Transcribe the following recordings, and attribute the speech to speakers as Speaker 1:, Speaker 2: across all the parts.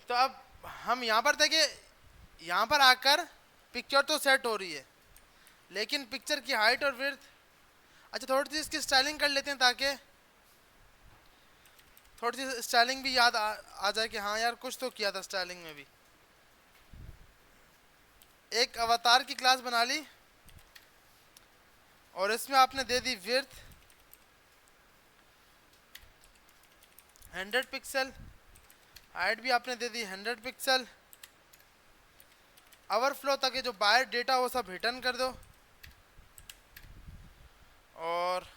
Speaker 1: तो अब हम यहाँ पर देखें, यहाँ पर आकर पिक्चर तो सेट हो रही है, लेकिन पिक्चर की हाइट और विड्थ, अच्छा थोड़ी सी इसकी स्टाइलिंग कर लेते हैं ताकि थोड़ी सी स्टाइलिंग भी याद आ जाए कि हाँ यार कुछ तो किया था स्टाइलिंग में भी। एक अवतार की क्लास बना ली और इसमें आपने दे दी विड्थ 100 पिक्सल, हाइट भी आपने दे दी 100 पिक्सल, ओवरफ्लो ताकि जो बाहर डेटा वो सब हिडन कर दो, और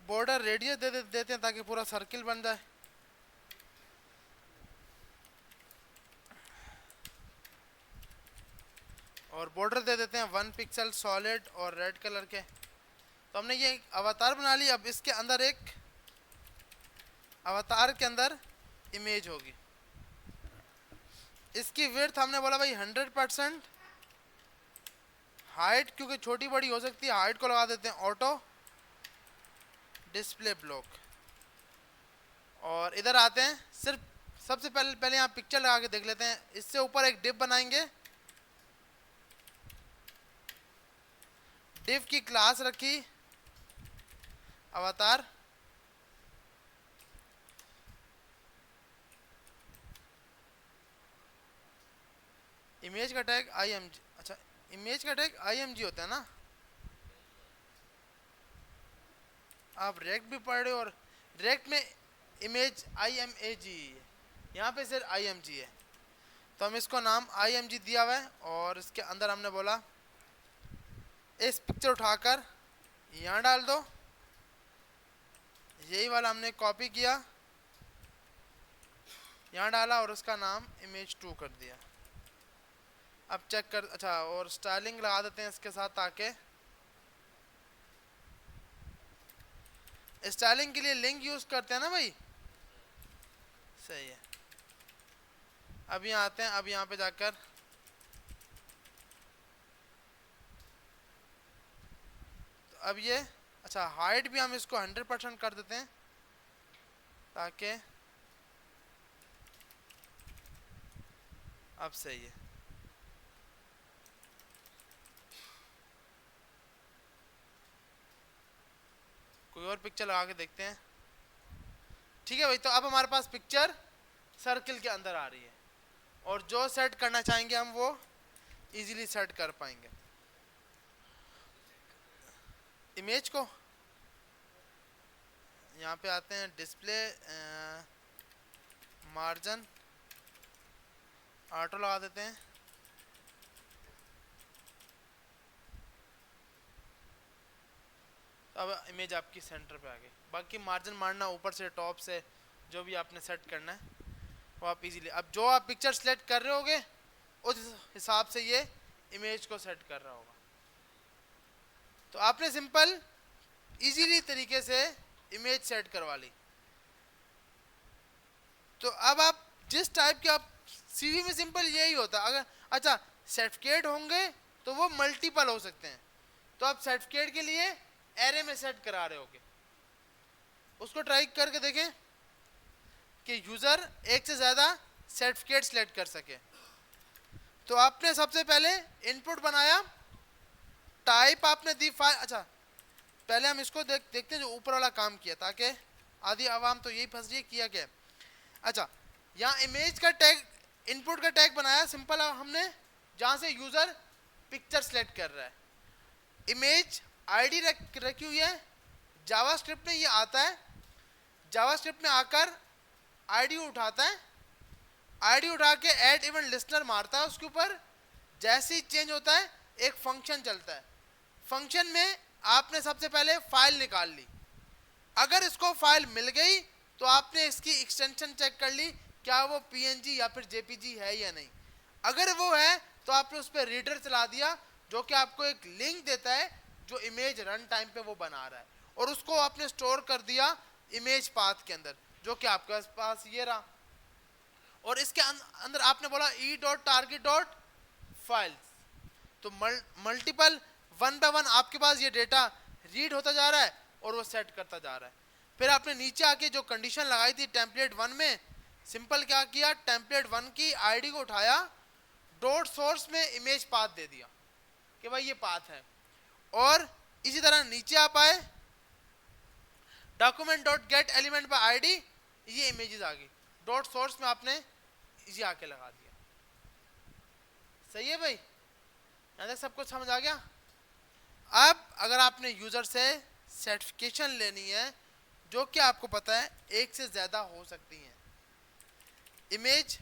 Speaker 1: बॉर्डर रेडियस देते हैं ताकि पूरा सर्किल बन जाए। और बॉर्डर दे देते हैं 1 पिक्सल सॉलिड और रेड कलर के। तो हमने ये अवतार बना ली। अब इसके अंदर एक अवतार के अंदर इमेज होगी। इसकी विड्थ हमने बोला भाई 100%, हाइट क्योंकि छोटी बड़ी हो सकती है, हाइट को लगा देते हैं ऑटो डिस्प्ले ब्लॉक। और इधर आते हैं, सिर्फ सबसे पहले यहाँ पिक्चर लगा के देख लेते हैं। इससे ऊपर एक डिव बनाएंगे, डिव की क्लास रखी अवतार, इमेज का टैग IMG, अच्छा इमेज का टैग IMG होता है ना, आप रेक्ट भी पढ़ रहे हो, और रेक्ट में इमेज IMAG है, यहाँ पे सिर्फ IMG है। तो हम इसको नाम IMG दिया हुआ है। और इसके अंदर हमने बोला इस पिक्चर उठाकर यहाँ डाल दो, यही वाला हमने कॉपी किया, यहाँ डाला और उसका नाम इमेज 2 कर दिया। अब चेक कर, अच्छा और स्टाइलिंग लगा देते हैं इसके साथ, ताकि स्टाइलिंग के लिए लिंक यूज करते हैं ना भाई, सही है। अब यहाँ आते हैं, अब यहाँ पे जाकर तो अब ये, अच्छा हाइट भी हम इसको 100% कर देते हैं ताकि अब सही है। कोई और पिक्चर लगा के देखते हैं। ठीक है भाई, तो अब हमारे पास पिक्चर सर्किल के अंदर आ रही है, और जो सेट करना चाहेंगे हम वो इजीली सेट कर पाएंगे। इमेज को यहाँ पे आते हैं, डिस्प्ले मार्जिन ऑटो लगा देते हैं। अब इमेज आपकी सेंटर पे आ गई। बाकी मार्जिन मारना ऊपर से टॉप से जो भी आपने सेट करना है वो आप इजीली, अब जो आप पिक्चर सेलेक्ट कर रहे होगे उस हिसाब से ये इमेज को सेट कर रहा होगा। तो आपने सिंपल इजीली तरीके से इमेज सेट करवा ली। तो अब आप जिस टाइप के, आप सीवी में सिंपल यही होता है। अगर अच्छा सर्टिफिकेट होंगे तो वो मल्टीपल हो सकते हैं, तो आप सर्टिफिकेट के लिए एरे में सेट करा रहे होगे, उसको ट्राई करके देखें कि यूजर एक से ज्यादा सर्टिफिकेट सिलेक्ट कर सके। तो आपने सबसे पहले इनपुट बनाया, टाइप आपने दी फाइल। अच्छा पहले हम इसको देखते हैं जो ऊपर वाला काम किया, ताकि आधी आवाम तो यही फंस रही है किया क्या। अच्छा यहाँ इमेज का टैग, इनपुट का टैग बनाया सिंपल हमने, जहां से यूजर पिक्चर सिलेक्ट कर रहा है। इमेज आईडी रखी हुई है, जावास्क्रिप्ट में ये आता है, जावास्क्रिप्ट में आकर आईडी उठाता है, आईडी उठा के ऐड इवेंट लिस्टनर मारता है उसके ऊपर। जैसे ही चेंज होता है एक फंक्शन चलता है, फंक्शन में आपने सबसे पहले फाइल निकाल ली। अगर इसको फाइल मिल गई तो आपने इसकी एक्सटेंशन चेक कर ली, क्या वो PNG या फिर JPG है या नहीं। अगर वो है तो आपने उस पर रीडर चला दिया, जो कि आपको एक लिंक देता है जो इमेज रन टाइम पे वो बना रहा है, और उसको आपने स्टोर कर दिया इमेज पाथ के अंदर, जो कि आपके पास ये रहा। और इसके अंदर आपने बोला e.target.files, तो मल्टीपल 1 by 1 आपके पास ये डेटा रीड होता जा रहा है और वो सेट करता जा रहा है। फिर आपने नीचे आके जो कंडीशन लगाई थी टेम्पलेट 1 में सिंपल क्या किया, टेम्पलेट 1 की आईडी को उठाया, डॉट सोर्स में इमेज पाथ दे दिया कि भाई ये पाथ है। और इसी तरह नीचे आप आए, document dot gate element by ID, ये इमेजेस आ गई, डॉट सोर्स में आपने ये आके लगा दिया। सही है भाई, यहां तक सब कुछ समझ आ गया। अब अगर आपने यूजर से सर्टिफिकेशन लेनी है, जो कि आपको पता है एक से ज्यादा हो सकती है, इमेज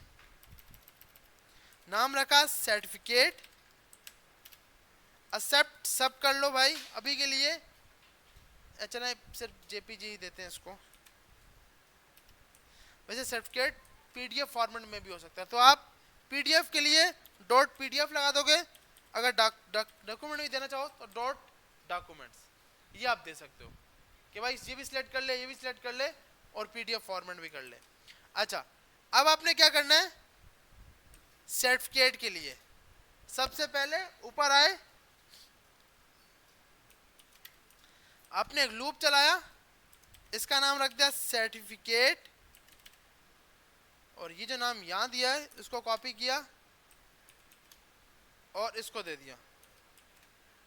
Speaker 1: नाम रखा सर्टिफिकेट, एक्सेप्ट सब कर लो भाई अभी के लिए, चला सिर्फ जेपीजी ही देते हैं इसको। वैसे सर्टिफिकेट पीडीएफ फॉर्मेट में भी हो सकता है, तो आप पीडीएफ के लिए डॉट पीडीएफ लगा दोगे, अगर डॉक्यूमेंट भी देना चाहो तो डॉट डॉक्यूमेंट्स, ये आप दे सकते हो कि भाई ये भी सिलेक्ट कर ले, ये भी सिलेक्ट कर ले और पीडीएफ फॉर्मेट भी कर ले। अच्छा, अब आपने क्या करना है सर्टिफिकेट के लिए, सबसे पहले ऊपर आए, आपने एक लूप चलाया, इसका नाम रख दिया सर्टिफिकेट, और ये जो नाम यहां दिया है इसको कॉपी किया और इसको दे दिया।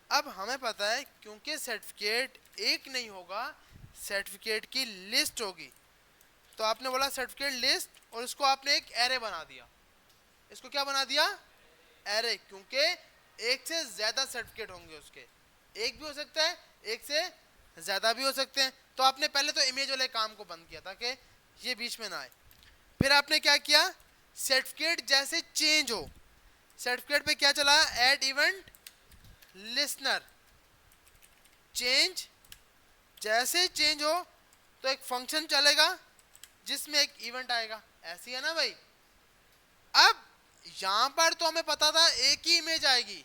Speaker 1: अब हमें पता है क्योंकि सर्टिफिकेट एक नहीं होगा, सर्टिफिकेट की लिस्ट होगी, तो आपने बोला सर्टिफिकेट लिस्ट, और इसको आपने एक एरे बना दिया। इसको क्या बना दिया, एरे, क्योंकि एक से ज्यादा सर्टिफिकेट होंगे उसके, एक भी हो सकता है एक से ज्यादा भी हो सकते हैं। तो आपने पहले तो इमेज वाले काम को बंद किया ताकि ये बीच में ना आए। फिर आपने क्या किया, सर्टिफिकेट जैसे चेंज हो, सर्टिफिकेट पे क्या चला, ऐड इवेंट लिसनर, चेंज, जैसे चेंज हो तो एक फंक्शन चलेगा जिसमें एक इवेंट आएगा, ऐसी है ना भाई। अब यहां पर तो हमें पता था एक ही इमेज आएगी,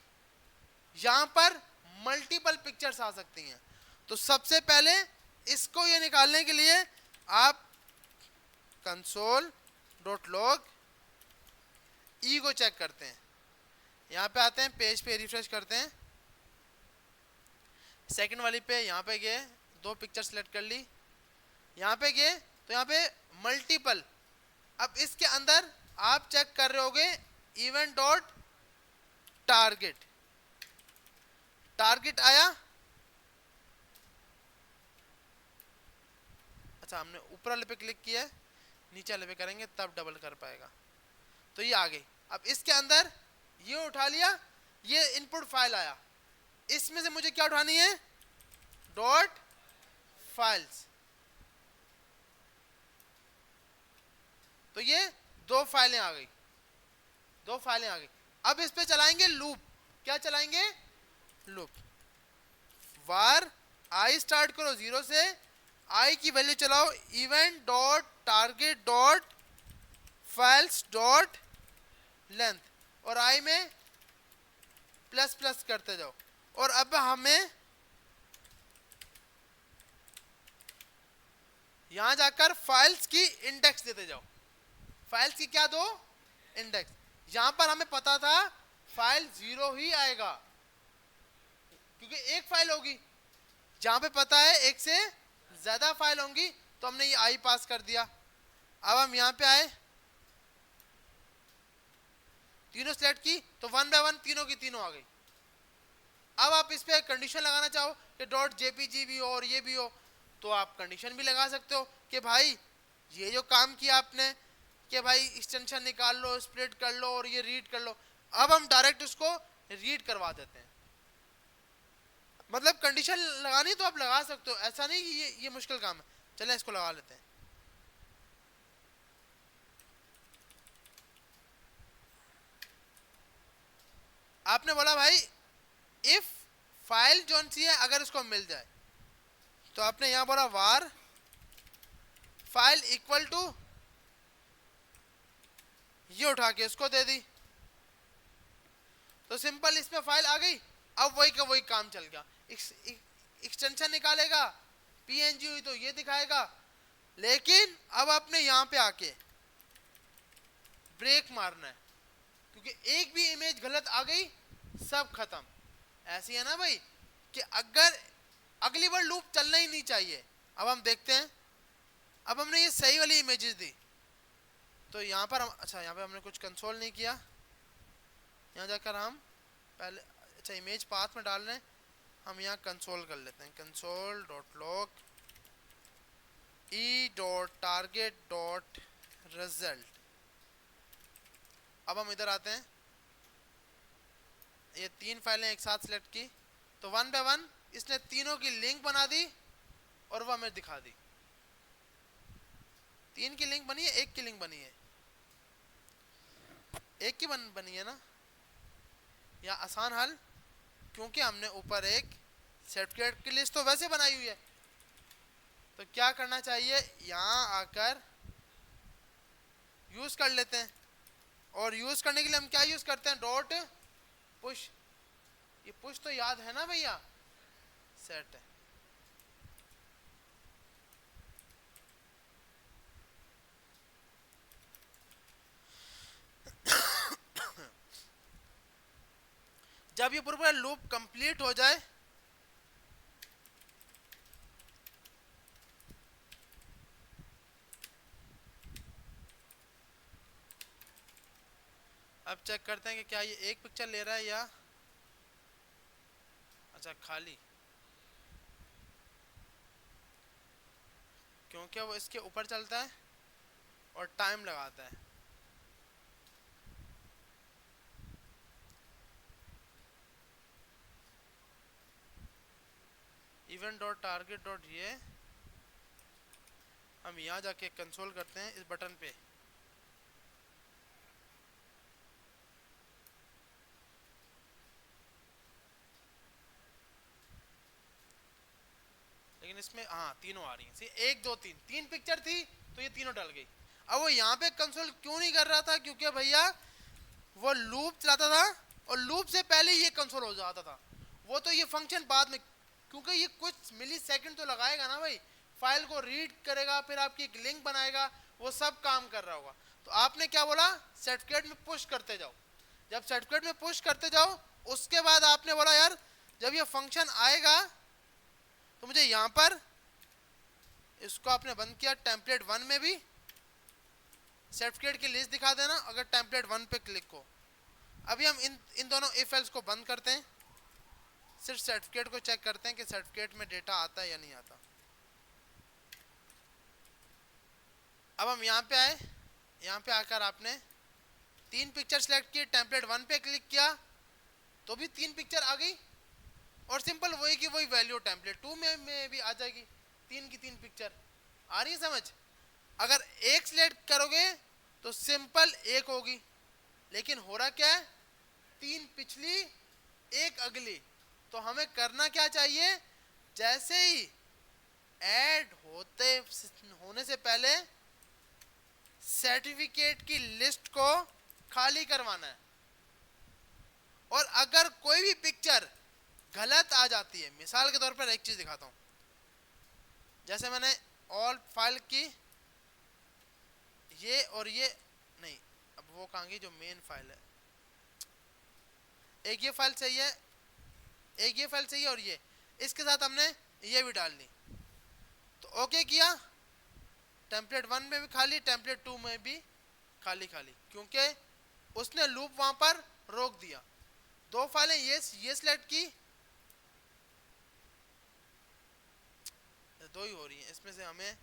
Speaker 1: यहां पर मल्टीपल पिक्चर्स आ सकती हैं, तो सबसे पहले इसको ये निकालने के लिए आप कंसोल डॉट लॉग ई को चेक करते हैं, यहां पे आते हैं, पेज पे रिफ्रेश करते हैं, सेकंड वाली पे यहां पे गए, दो पिक्चर सेलेक्ट कर ली, यहां पे गए तो यहां पे मल्टीपल, अब इसके अंदर आप चेक कर रहे होगे इवेंट डॉट टारगेट, टारगेट आया, अच्छा हमने ऊपर वाले पे क्लिक किया है, नीचे वाले पे करेंगे तब डबल कर पाएगा, तो ये आ गई। अब इसके अंदर ये उठा लिया, ये इनपुट फाइल आया, इसमें से मुझे क्या उठानी है, डॉट फाइल्स, तो ये दो फाइलें आ गई, दो फाइलें आ गई। अब इस पे चलाएंगे लूप, क्या चलाएंगे, लूप, वार आई स्टार्ट करो 0 से, आई की वैल्यू चलाओ event dot target dot files dot length, और आई में प्लस प्लस करते जाओ, और अब हमें यहां जाकर फाइल्स की इंडेक्स देते जाओ, फाइल्स की क्या दो, इंडेक्स, यहां पर हमें पता था फाइल 0 ही आएगा क्योंकि एक फाइल होगी, जहां पे पता है एक से ज्यादा फाइल होंगी तो हमने ये आई पास कर दिया। अब हम यहां पे आए, तीनों सेलेक्ट की तो 1 बाय 1 तीनों की तीनों आ गई। अब आप इस पे कंडीशन लगाना चाहो कि डॉट जेपीजी भी हो और ये भी हो, तो आप कंडीशन भी लगा सकते हो कि भाई ये जो काम किया आपने कि भाई एक्सटेंशन निकाल लो, स्प्लिट कर लो और ये रीड कर लो, अब हम डायरेक्ट उसको रीड करवा देते हैं। मतलब कंडीशन लगानी तो आप लगा सकते हो, ऐसा नहीं कि ये मुश्किल काम है। चलें इसको लगा लेते हैं। आपने बोला भाई इफ फाइल जोन सी है अगर इसको मिल जाए, तो आपने यहां बोला वार फाइल इक्वल टू, ये उठा के इसको दे दी, तो सिंपल इसमें फाइल आ गई। अब वही का वही काम चल गया, एक्सटेंशन निकालेगा, पीएनजी हुई तो ये दिखाएगा, लेकिन अब आपने यहां पे आके ब्रेक मारना है क्योंकि एक भी इमेज गलत आ गई सब खत्म। ऐसी है ना भाई कि अगर अगली बार लूप चलना ही नहीं चाहिए। अब हम देखते हैं, अब हमने ये सही वाली इमेजेस दी, तो यहाँ पर हम, अच्छा यहाँ पे हमने कुछ कंसोल नहीं किया, यहाँ जाकर हम पहले, अच्छा इमेज पाथ में डाल रहे हैं, हम यहाँ कंसोल कर लेते हैं, कंसोल डॉट लॉग ई डॉट टारगेट डॉट रिजल्ट। अब हम इधर आते हैं, ये तीन फाइलें एक साथ सिलेक्ट की, तो वन बाय वन इसने तीनों की लिंक बना दी और वो हमें दिखा दी। तीन की लिंक बनी है, एक की लिंक बनी है, एक की बनी है ना, या आसान हल, क्योंकि हमने ऊपर एक सर्टिफिकेट की लिस्ट तो वैसे बनाई हुई है, तो क्या करना चाहिए, यहाँ आकर यूज कर लेते हैं। और यूज करने के लिए हम क्या यूज करते हैं, डॉट पुश। ये पुश तो याद है ना भैया, सेट है। जब ये पूरा लूप कंप्लीट हो जाए, अब चेक करते हैं कि क्या ये एक पिक्चर ले रहा है या, अच्छा खाली, क्योंकि वो इसके ऊपर चलता है और टाइम लगाता है। इवेंट डॉट टारगेट डॉट ये, हम यहाँ जाके कंसोल करते हैं इस बटन पे, लेकिन इसमें हाँ तीनों आ रही हैं, एक दो तीन, तीन पिक्चर थी तो ये तीनों डल गई। अब वो यहाँ पे कंसोल क्यों नहीं कर रहा था, क्योंकि भैया वो लूप चलाता था और लूप से पहले ये कंसोल हो जाता था, वो तो ये फंक्शन बाद में, क्योंकि ये कुछ मिली सेकंड तो लगाएगा ना भाई, फाइल को रीड करेगा, फिर आपकी एक लिंक बनाएगा, वो सब काम कर रहा होगा। तो आपने क्या बोला, सर्टिफिकेट में पुश करते जाओ, जब सर्टिफिकेट में पुश करते जाओ, उसके बाद आपने बोला यार जब ये फंक्शन आएगा तो मुझे यहाँ पर, इसको आपने बंद किया, टेम्पलेट 1 में भी सर्टिफिकेट की लिस्ट दिखा देना अगर टेम्पलेट 1 पे क्लिक हो। अभी हम इन दोनों इफ एल्स को बंद करते हैं, सिर्फ सर्टिफिकेट को चेक करते हैं कि सर्टिफिकेट में डेटा आता है या नहीं आता। अब हम यहाँ पे आए, यहाँ पे आकर आपने तीन पिक्चर सेलेक्ट की, टेम्पलेट 1 पे क्लिक किया तो भी तीन पिक्चर आ गई, और सिंपल वही की वही वैल्यू टेम्पलेट 2 में भी आ जाएगी, तीन की तीन पिक्चर आ रही है समझ। अगर एक सिलेक्ट करोगे तो सिंपल एक होगी, लेकिन हो रहा क्या है, तीन पिछली एक अगली। तो हमें करना क्या चाहिए, जैसे ही ऐड होने से पहले सर्टिफिकेट की लिस्ट को खाली करवाना है, और अगर कोई भी पिक्चर गलत आ जाती है, मिसाल के तौर पर एक चीज दिखाता हूं, जैसे मैंने ऑल फाइल की, ये और ये नहीं, अब वो कहाँ गई जो मेन फाइल है, एक ये फाइल चाहिए, एक ये फाइल चाहिए, और ये इसके साथ हमने ये भी डाल ली, तो ओके किया, टेम्पलेट 1 में भी खाली, टेम्पलेट 2 में भी खाली खाली, क्योंकि उसने लूप वहां पर रोक दिया। दो फाइलें ये सिलेक्ट की, दो ही हो रही हैं, इसमें से हमें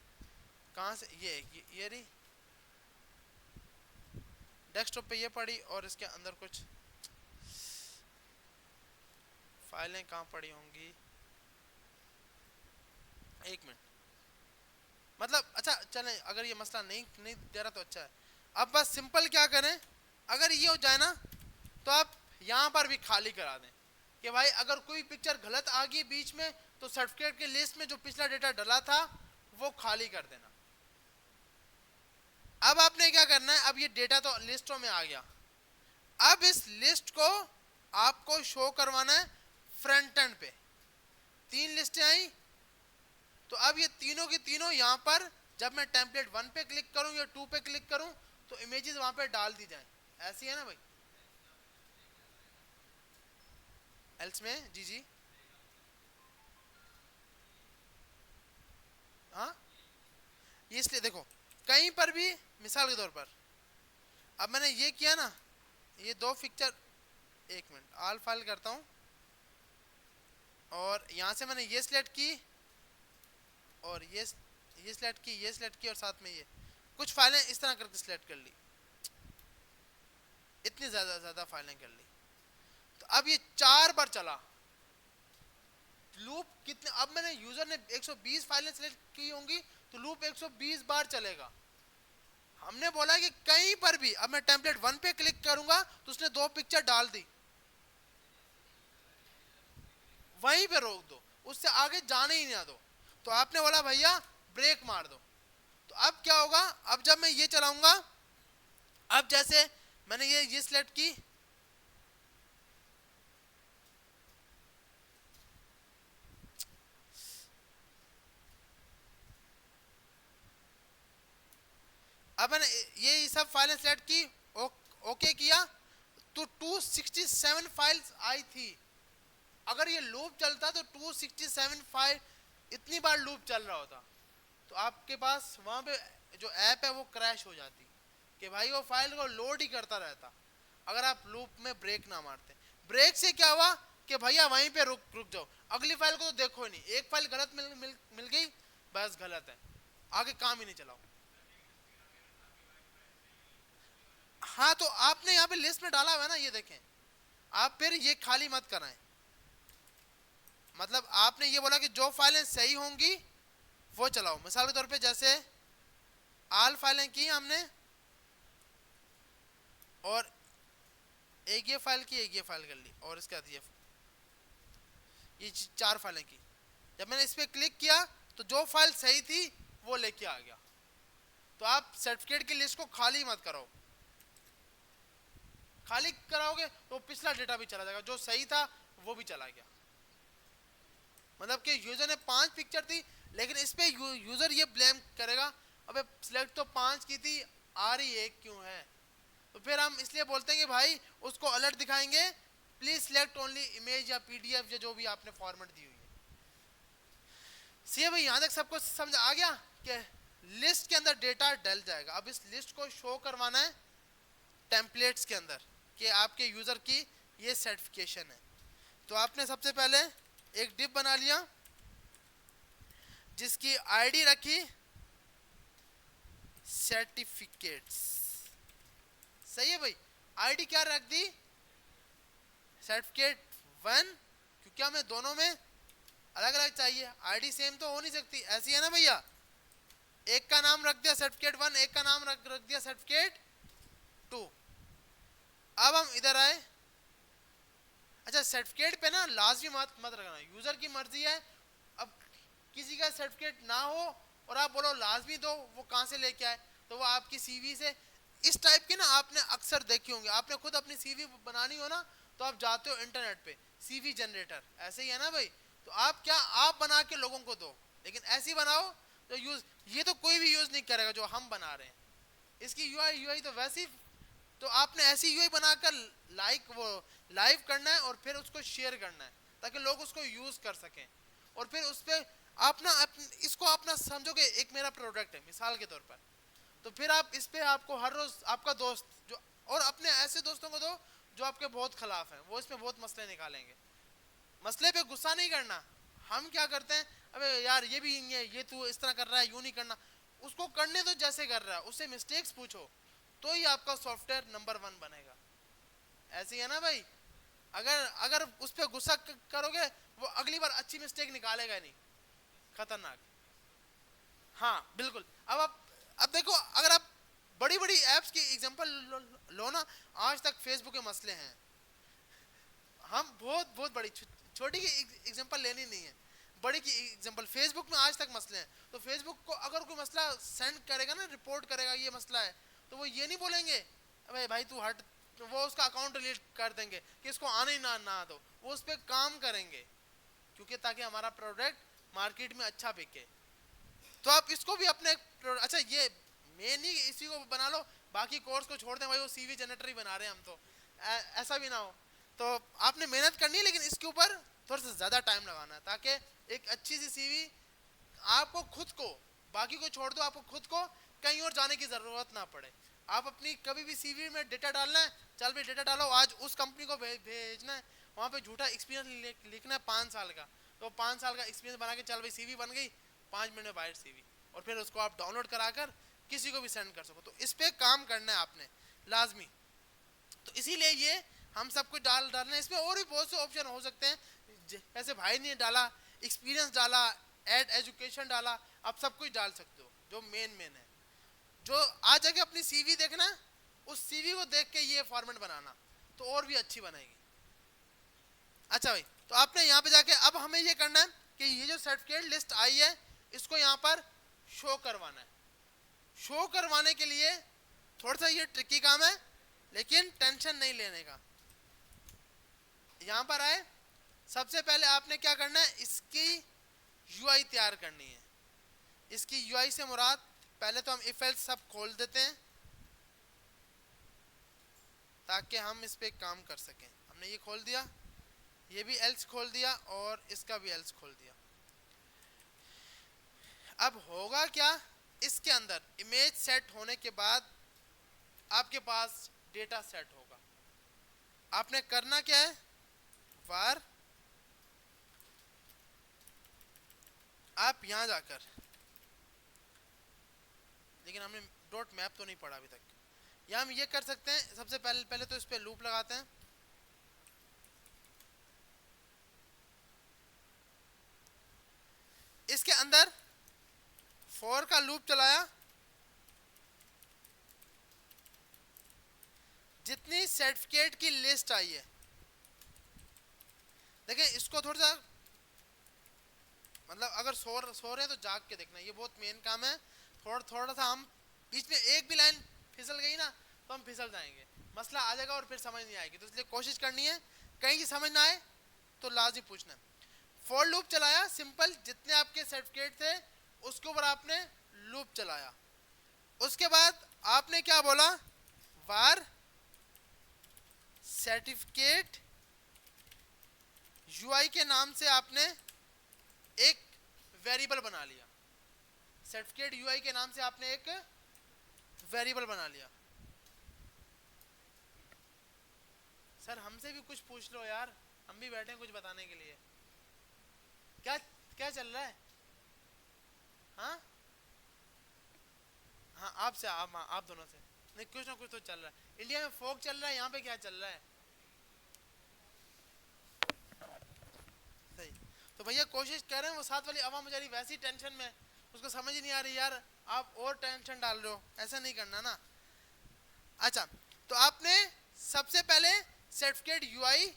Speaker 1: कहां से, ये रही डेस्कटॉप पे ये पड़ी, और इसके अंदर कुछ फाइलें कहां पड़ी होंगी, एक मिनट, मतलब अच्छा चलें, अगर ये मसला नहीं दे रहा तो अच्छा है। अब बस सिंपल क्या करें, अगर ये हो जाए ना तो आप यहां पर भी खाली करा दें कि भाई अगर कोई पिक्चर गलत आ गई बीच में तो सर्टिफिकेट की लिस्ट में जो पिछला डेटा डला था वो खाली कर देना। अब आपने क्या करना है, अब ये डेटा तो लिस्टों में आ गया, अब इस लिस्ट को आपको शो करवाना है फ्रंट एंड पे। तीन लिस्टें आई, तो अब ये तीनों की तीनों यहां पर जब मैं टेम्पलेट 1 पे क्लिक करूं या 2 पे क्लिक करूं तो इमेजेस वहां पे डाल दी जाएं, ऐसी है ना भाई, एल्स में जी जी हाँ, ये इसलिए देखो कहीं पर भी, मिसाल के तौर पर अब मैंने ये किया ना, ये दो पिक्चर, एक मिनट ऑल फाइल करता हूँ, और यहाँ से मैंने ये सिलेक्ट की और ये सिलेक्ट की, ये सिलेक्ट की, और साथ में ये कुछ फाइलें इस तरह करके सिलेक्ट कर ली, इतनी ज्यादा फाइलें कर ली। तो अब ये 4 बार चला लूप, कितने, अब मैंने यूजर ने 120 फाइलें सिलेक्ट की होंगी तो लूप 120 बार चलेगा। हमने बोला कि कहीं पर भी, अब मैं टेम्पलेट 1 पे क्लिक करूंगा तो उसने 2 पिक्चर डाल दी, वहीं पे रोक दो, उससे आगे जाने ही ना दो। तो आपने बोला भैया ब्रेक मार दो। तो अब क्या होगा, अब जब मैं ये चलाऊंगा, अब जैसे मैंने ये सिलेक्ट की, अब मैंने ये सब फाइलें सेलेक्ट की, ओके किया, तो 267 फाइल्स आई थी। अगर ये लूप चलता तो 267 फाइल इतनी बार लूप चल रहा होता, तो आपके पास वहां पे जो ऐप है वो क्रैश हो जाती कि भाई वो फाइल को लोड ही करता रहता अगर आप लूप में ब्रेक ना मारते। ब्रेक से क्या हुआ कि भैया वहीं पे रुक जाओ, अगली फाइल को तो देखो ही नहीं, एक फाइल गलत मिल गई, बस गलत है, आगे काम ही नहीं चलाओ। हाँ, तो आपने यहाँ पे लिस्ट में डाला हुआ है ना, ये देखें, आप फिर ये खाली मत कराएं। मतलब आपने ये बोला कि जो फाइलें सही होंगी वो चलाओ। मिसाल के तौर पे जैसे आल फाइलें की हमने, और एक ये फाइल की, एक ये फाइल कर ली, और इसके बाद ये 4 फाइलें की। जब मैंने इस पर क्लिक किया तो जो फाइल सही थी वो लेके आ गया। तो आप सर्टिफिकेट की लिस्ट को खाली मत कराओ, खाली कराओगे तो पिछला डेटा भी चला जाएगा, जो सही था वो भी चला गया। मतलब कि यूजर ने 5 पिक्चर थी, लेकिन इस पे यूजर ये ब्लेम करेगा, अबे सिलेक्ट तो 5 की थी, आ रही 1 क्यों है। तो फिर हम इसलिए बोलते हैं कि भाई उसको अलर्ट दिखाएंगे, प्लीज सिलेक्ट ओनली इमेज या पीडीएफ या जो भी आपने फॉर्मेट दी हुई है। सी भाई यहाँ तक सबको समझ आ गया कि लिस्ट के अंदर डेटा डल जाएगा। अब इस लिस्ट को शो करवाना है टेम्पलेट्स के अंदर कि आपके यूजर की ये सर्टिफिकेशन है। तो आपने सबसे पहले एक डिप बना लिया जिसकी आईडी रखी सर्टिफिकेट्स, सही है भाई, आईडी क्या रख दी, सर्टिफिकेट 1, क्योंकि हमें दोनों में अलग अलग चाहिए, आईडी सेम तो हो नहीं सकती, ऐसी है ना भैया। एक का नाम रख दिया सर्टिफिकेट 1, एक का नाम रख दिया सर्टिफिकेट 2। अब हम इधर आए, अच्छा सर्टिफिकेट पे ना लाजमी मत रखना, यूजर की मर्जी है। अब किसी का सर्टिफिकेट ना हो और आप बोलो लाजमी दो, वो कहां से लेके आए, तो वो आपकी सीवी से, इस टाइप के ना आपने अक्सर देखे होंगे, आपने खुद अपनी सीवी बनानी हो ना तो आप जाते हो इंटरनेट पे सीवी जनरेटर, ऐसे ही है ना भाई। तो आप क्या, आप बना के लोगों को दो, लेकिन ऐसी बनाओ तो यूज, ये तो कोई भी यूज नहीं करेगा जो हम बना रहे हैं, इसकी यूआई तो वैसी, तो आपने ऐसी यूआई बनाकर लाइव करना है और फिर उसको शेयर करना है ताकि लोग उसको यूज कर सकें। और फिर उस पर आप ना इसको अपना समझोगे एक मेरा प्रोडक्ट है मिसाल के तौर पर, तो फिर आप इस पे आपको हर रोज आपका दोस्त जो, और अपने ऐसे दोस्तों को दो जो आपके बहुत खिलाफ हैं, वो इसमें बहुत मसले निकालेंगे। मसले पे गुस्सा नहीं करना, हम क्या करते हैं, अबे यार ये भी नहीं है, ये तू इस तरह कर रहा है, यूं नहीं करना, उसको करने दो जैसे कर रहा है, उससे मिस्टेक्स पूछो, तो ही आपका सॉफ्टवेयर नंबर 1 बनेगा। ऐसी है ना भाई, अगर उस पर गुस्सा करोगे वो अगली बार अच्छी मिस्टेक निकालेगा नहीं, खतरनाक। हाँ बिल्कुल। अब देखो, अगर आप बड़ी बड़ी एप्स की एग्जांपल लो ना, आज तक फेसबुक के मसले हैं, हम बहुत बड़ी, छोटी की एग्जांपल लेनी नहीं है, बड़ी की एग्जांपल, फेसबुक में आज तक मसले हैं। तो फेसबुक को अगर कोई मसला सेंड करेगा ना, रिपोर्ट करेगा ये मसला है, तो वो ये नहीं बोलेंगे अबे भाई तू हट, वो उसका अकाउंट डिलीट कर देंगे कि इसको आने ही ना दो, वो उस पर काम करेंगे, क्योंकि ताकि हमारा प्रोडक्ट मार्केट में अच्छा बिके। तो आप इसको भी अपने, अच्छा ये मेन ही इसी को बना लो, बाकी कोर्स को छोड़ दें भाई, वो सीवी जनरेटर ही बना रहे हैं हम तो, ऐसा भी ना हो। तो आपने मेहनत करनी है, लेकिन इसके ऊपर थोड़ा सा ज्यादा टाइम लगाना है ताकि एक अच्छी सी सीवी आपको खुद को, बाकी को छोड़ दो, आपको खुद को कहीं और जाने की जरूरत ना पड़े। आप अपनी कभी भी सीवी में डेटा डालना है, चल भाई डेटा डालो, आज उस कंपनी को भेजना है, वहाँ पे झूठा एक्सपीरियंस लिखना है 5 साल का, तो 5 साल का एक्सपीरियंस बना के चल भाई सीवी बन गई, 5 मिनट में बाहर सीवी, और फिर उसको आप डाउनलोड कराकर किसी को भी सेंड कर सको। तो इस पे काम करना है आपने लाजमी। तो इसीलिए ये हम सब कुछ डालना है। इसमें और भी बहुत से ऑप्शन हो सकते हैं, जैसे भाई ने डाला एक्सपीरियंस डाला, ऐड एजुकेशन डाला, आप सब कुछ डाल सकते हो। जो मेन है, जो आ जाके अपनी सीवी देखना, उस सीवी को देख के ये फॉर्मेट बनाना, तो और भी अच्छी बनेगी। अच्छा भाई, तो आपने यहाँ पे जाके अब हमें ये करना है कि ये जो सर्टिफिकेट लिस्ट आई है इसको यहाँ पर शो करवाना है। शो करवाने के लिए थोड़ा सा ये ट्रिकी काम है, लेकिन टेंशन नहीं लेने का। यहाँ पर आए, सबसे पहले आपने क्या करना है, इसकी यूआई तैयार करनी है। इसकी यूआई से मुराद, पहले तो हम इफ एल्स सब खोल देते हैं ताकि हम इस पे काम कर सकें। हमने ये खोल दिया, ये भी एल्स खोल दिया, और इसका भी एल्स खोल दिया। अब होगा क्या, इसके अंदर इमेज सेट होने के बाद आपके पास डेटा सेट होगा। आपने करना क्या है, var आप यहां जाकर, लेकिन हमने डॉट मैप तो नहीं पढ़ा अभी तक। यहां हम ये कर सकते हैं, सबसे पहले तो इस पे लूप लगाते हैं। इसके अंदर फॉर का लूप चलाया, जितनी सर्टिफिकेट की लिस्ट आई है, देखिए इसको थोड़ा सा, मतलब अगर सो रहे हैं तो जाग के देखना, ये बहुत मेन काम है। थोड़ा सा हम बीच में एक भी लाइन फिसल गई ना तो हम फिसल जाएंगे, मसला आ जाएगा और फिर समझ नहीं आएगी। तो इसलिए कोशिश करनी है, कहीं की समझ ना आए तो लाजिम पूछना। फॉर लूप चलाया, सिंपल, जितने आपके सर्टिफिकेट थे उसके ऊपर आपने लूप चलाया। उसके बाद आपने क्या बोला, var सर्टिफिकेट यूआई के नाम से आपने एक वेरिएबल बना लिया। सर्टिफिकेट यूआई के नाम से आपने एक वेरिएबल बना लिया। सर हमसे भी कुछ पूछ लो यार, हम भी बैठे हैं कुछ बताने के लिए। क्या क्या चल रहा है? हाँ हाँ, आपसे, आप दोनों से नहीं, कुछ ना कुछ तो चल रहा है। इंडिया में फोक चल रहा है, यहाँ पे क्या चल रहा है? सही। तो भैया कोशिश कर रहे हैं, वो साथ वाली आवाम बेचारी वैसी टेंशन में, उसको समझ ही नहीं आ रही यार, आप और टेंशन डाल रहे हो, ऐसा नहीं करना ना। अच्छा, तो आपने सबसे पहले सर्टिफिकेट यूआई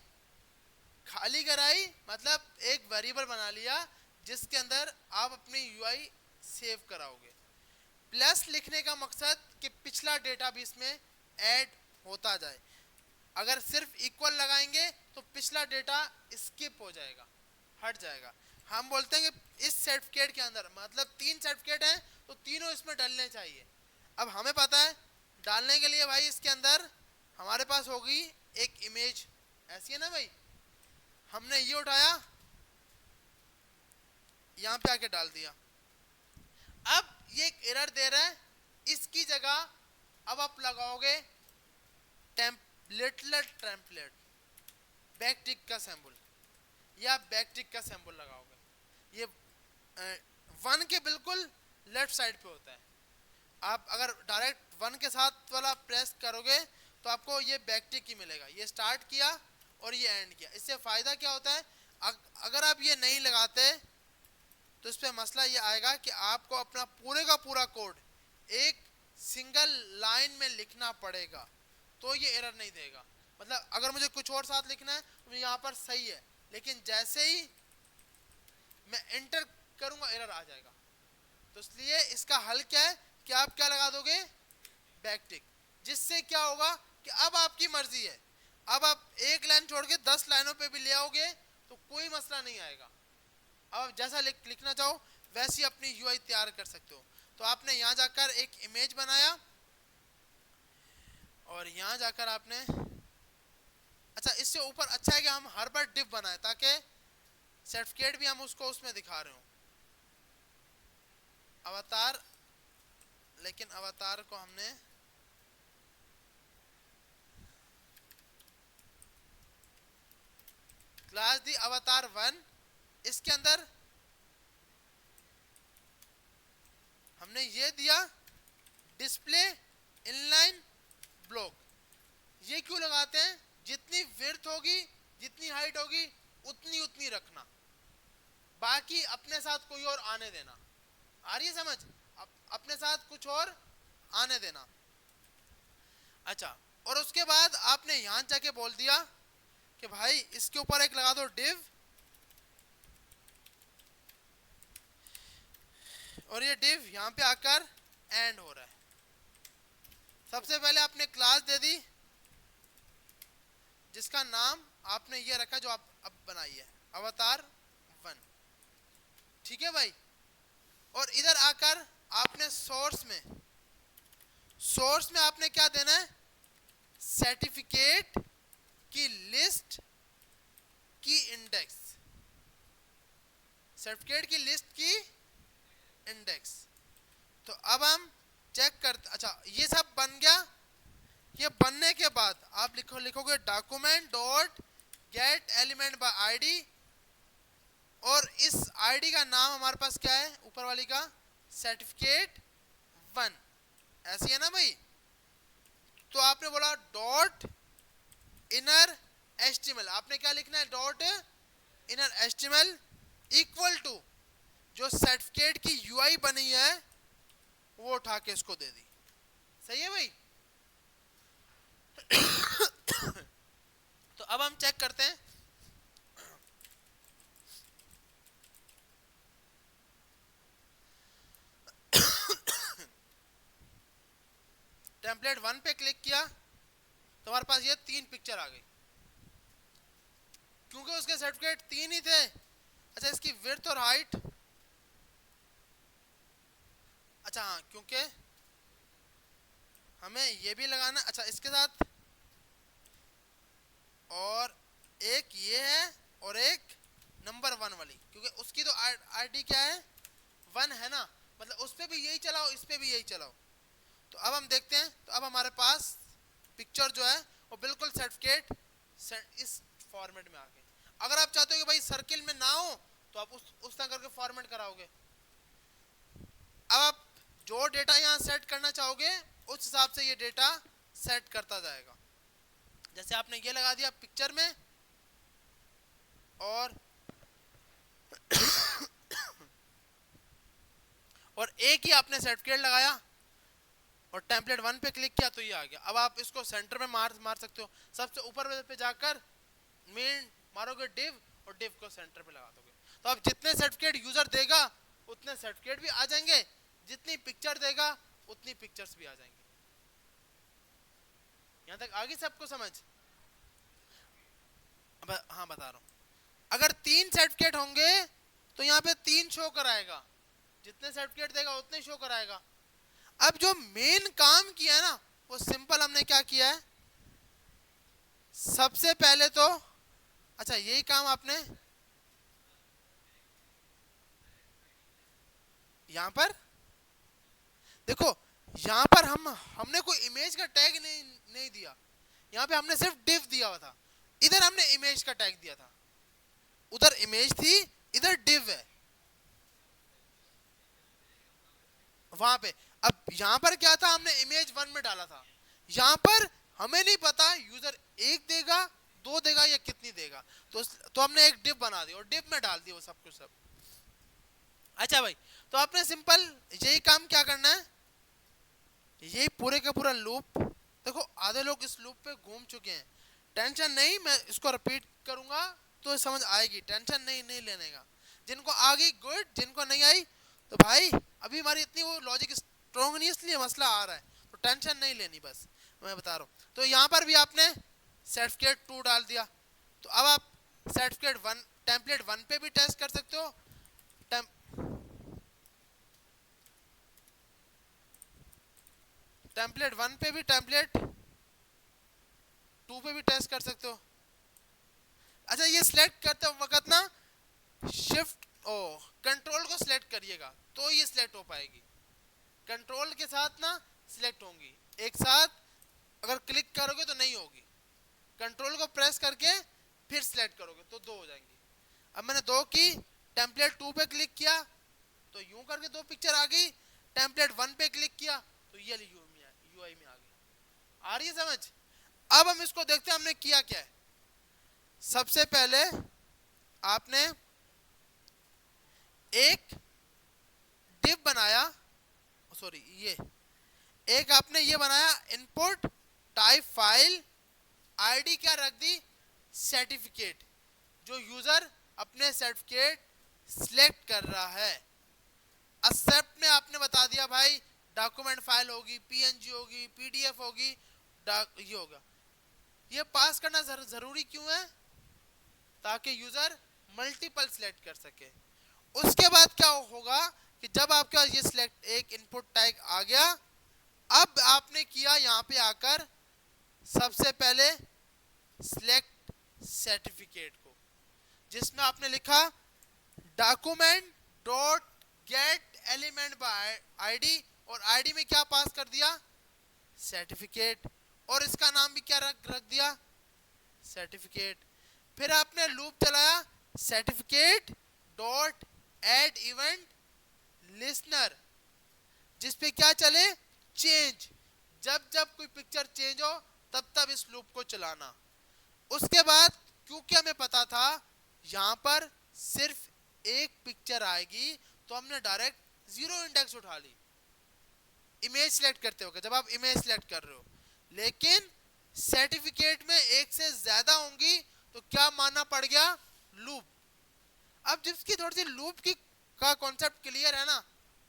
Speaker 1: खाली कराई, मतलब एक वेरिएबल बना लिया जिसके अंदर आप अपनी यूआई सेव कराओगे। प्लस लिखने का मकसद कि पिछला डेटा भी इसमें ऐड होता जाए। अगर सिर्फ इक्वल लगाएंगे तो पिछला डेटा स्किप हो जाएगा, हट जाएगा। हम बोलते हैं कि इस सर्टिफिकेट के अंदर, मतलब 3 सर्टिफिकेट हैं तो तीनों इसमें डालने चाहिए। अब हमें पता है डालने के लिए भाई इसके अंदर हमारे पास होगी एक इमेज, ऐसी है ना भाई, हमने ये उठाया यहां पे आके डाल दिया। अब ये एक एरर दे रहा है, इसकी जगह अब आप लगाओगे टेम्पलेट बैकटिक का सिंबल, या बैकटिक का सिंबल लगाओगे। ये 1 के बिल्कुल लेफ्ट साइड पे होता है। आप अगर डायरेक्ट 1 के साथ वाला प्रेस करोगे तो आपको ये बैकटिक ही मिलेगा। ये स्टार्ट किया और ये एंड किया। इससे फायदा क्या होता है, अगर आप ये नहीं लगाते तो इस पे मसला ये आएगा कि आपको अपना पूरे का पूरा कोड एक सिंगल लाइन में लिखना पड़ेगा, तो ये एरर नहीं देगा। मतलब अगर मुझे कुछ और साथ लिखना है तो यहाँ पर सही है, लेकिन जैसे ही मैं एंटर करूंगा एरर आ जाएगा। तो इसलिए इसका हल क्या है कि आप क्या लगा दोगे, बैकटिक, जिससे क्या होगा कि अब आपकी मर्जी है, अब आप एक लाइन छोड़ के 10 लाइनों पे भी ले आओगे तो कोई मसला नहीं आएगा। अब आप जैसा लिखना चाहो वैसी अपनी यूआई तैयार कर सकते हो। तो आपने यहाँ जाकर एक इमेज बनाया और यहाँ जाकर आपने, अच्छा इससे ऊपर अच्छा है कि हम हर बार डिव बनाए ताकि सर्टिफिकेट भी हम उसको उसमें दिखा रहे हो। अवतार, लेकिन अवतार को हमने क्लास दी अवतार 1, इसके अंदर हमने ये दिया डिस्प्ले इनलाइन ब्लॉक। ये क्यों लगाते हैं? जितनी विड्थ होगी, जितनी हाइट होगी, उतनी उतनी रखना, बाकी अपने साथ कोई और आने देना। आ रही है समझ? अपने साथ कुछ और आने देना। अच्छा, और उसके बाद आपने यहां जाके बोल दिया कि भाई इसके ऊपर एक लगा दो डिव, और ये डिव यहां पे आकर एंड हो रहा है। सबसे पहले आपने क्लास दे दी जिसका नाम आपने ये रखा जो आप अब बनाई है, अवतार 1। ठीक है भाई। और इधर आकर आपने सोर्स में आपने क्या देना है? सर्टिफिकेट की लिस्ट की इंडेक्स, सर्टिफिकेट की लिस्ट की इंडेक्स। तो अब हम चेक करते, अच्छा ये सब बन गया। ये बनने के बाद आप लिखोगे document dot gate element by ID, और इस आईडी का नाम हमारे पास क्या है? ऊपर वाली का सर्टिफिकेट 1, ऐसी है ना भाई। तो आपने बोला डॉट इनर एचटीएमएल, आपने क्या लिखना है? Dot inner HTML equal to जो सर्टिफिकेट की यूआई बनी है वो उठा के इसको दे दी। सही है भाई? तो अब हम चेक करते हैं। टेम्पलेट 1 पे क्लिक किया तो हमारे पास ये 3 पिक्चर आ गई, क्योंकि उसके सर्टिफिकेट 3 ही थे। अच्छा, इसकी विड्थ और हाइट, अच्छा हाँ, क्योंकि हमें ये भी लगाना। अच्छा, इसके साथ और एक ये है और एक नंबर 1 वाली, क्योंकि उसकी तो आईडी क्या है? 1 है ना, मतलब उस पे भी यही चलाओ, इस पे भी यही चलाओ। तो अब हम देखते हैं। तो अब हमारे पास पिक्चर जो है वो बिल्कुल सर्टिफिकेट इस फॉर्मेट में आ गए। अगर आप चाहते हो कि भाई सर्किल में ना हो तो आप उस तरह करके फॉर्मेट कराओगे। अब आप जो डेटा यहाँ सेट करना चाहोगे उस हिसाब से ये डेटा सेट करता जाएगा। जैसे आपने ये लगा दिया पिक्चर में, और एक ही आपने सर्टिफिकेट लगाया और टेम्पलेट 1 पे क्लिक किया तो ये आ गया। अब आप इसको सेंटर में मार सकते हो। सबसे ऊपर पे जाकर मेन मारोगे डिव, और डिव को सेंटर पे लगा दोगे। तो अब जितने सर्टिफिकेट यूजर देगा उतने सर्टिफिकेट भी आ जाएंगे, जितनी पिक्चर देगा उतनी पिक्चर्स भी आ जाएंगी। यहां तक आगे सबको समझ? अब हाँ बता रहा हूं, अगर 3 सर्टिफिकेट होंगे तो यहाँ पे 3 शो कराएगा, जितने सर्टिफिकेट देगा उतने शो कराएगा। अब जो मेन काम किया है ना वो सिंपल हमने क्या किया है? सबसे पहले तो अच्छा यही काम आपने यहां पर देखो, यहां पर हमने कोई इमेज का टैग नहीं दिया। यहां पे हमने सिर्फ डिव दिया हुआ था। इधर हमने इमेज का टैग दिया था, उधर इमेज थी, इधर डिव है वहां पे। अब यहां पर क्या था? हमने इमेज 1 में डाला था। यहां पर हमें नहीं पता यूजर 1 देगा, 2 देगा या कितनी देगा, तो हमने एक डिव बना दी और डिव में डाल दिया वो सब कुछ सब। अच्छा भाई, तो आपने सिंपल यही काम क्या करना है, यही पूरे का पूरा लूप। देखो आधे लोग इस लूप पे घूम चुके हैं, टेंशन नहीं, मैं इसको रिपीट करूंगा तो समझ आएगी, टेंशन नहीं लेने का। जिनको आ गई गुड, जिनको नहीं आई तो भाई अभी हमारी इतनी वो लॉजिक स्ट्रॉन्ग नहीं, इसलिए मसला आ रहा है, तो टेंशन नहीं लेनी, बस मैं बता रहा हूँ। तो यहाँ पर भी आपने सर्टिफिकेट 2 डाल दिया, तो अब आप सर्टिफिकेट 1 टेम्पलेट 1 पे भी टेस्ट कर सकते हो, टेम्पलेट 1 पे भी, टेम्पलेट 2 पे भी टेस्ट कर सकते हो। अच्छा, ये सिलेक्ट करते वक्त ना शिफ्ट कंट्रोल को सिलेक्ट करिएगा तो ये सिलेक्ट हो पाएगी। कंट्रोल के साथ ना सिलेक्ट होंगी, एक साथ अगर क्लिक करोगे तो नहीं होगी। कंट्रोल को प्रेस करके फिर सिलेक्ट करोगे तो 2 हो जाएंगी। अब मैंने 2 की, टेम्पलेट 2 पे क्लिक किया तो यूं करके 2 पिक्चर आ गई, टेम्पलेट 1 पे क्लिक किया तो ये यूआई में आ गई। आ रही है समझ? अब हम इसको देखते हैं हमने किया क्या है। सबसे पहले आपने एक डिव बनाया, सॉरी ये एक आपने ये बनाया इनपुट टाइप फाइल, आईडी क्या रख दी, सर्टिफिकेट, जो यूजर अपने सर्टिफिकेट सिलेक्ट कर रहा है। एक्सेप्ट में आपने बता दिया भाई डॉक्यूमेंट फाइल होगी, पीएनजी होगी, पीडीएफ होगी, ये होगा। ये पास करना जरूरी क्यों है? ताकि यूजर मल्टीपल सिलेक्ट कर सके। उसके बाद क्या होगा कि जब आपका ये सिलेक्ट एक इनपुट टैग आ गया, अब आपने किया यहां पे आकर सबसे पहले सिलेक्ट सर्टिफिकेट को, जिसमें आपने लिखा document dot gate element by ID, और आईडी में क्या पास कर दिया, सर्टिफिकेट, और इसका नाम भी क्या रख दिया, सर्टिफिकेट। फिर आपने लूप चलाया certificate dot add event listener, जिसपे क्या चले, चेंज, जब जब कोई पिक्चर चेंज हो तब तब इस लूप को चलाना। उसके बाद क्योंकि हमें पता था यहां पर सिर्फ एक पिक्चर आएगी तो हमने डायरेक्ट 0 इंडेक्स उठा ली इमेज सिलेक्ट करते हो, जब आप इमेज सिलेक्ट कर रहे हो। लेकिन सर्टिफिकेट में एक से ज्यादा होंगी तो क्या मानना पड़ गया, लूप। अब जिसकी थोड़ी सी लूप की का कॉन्सेप्ट क्लियर है ना,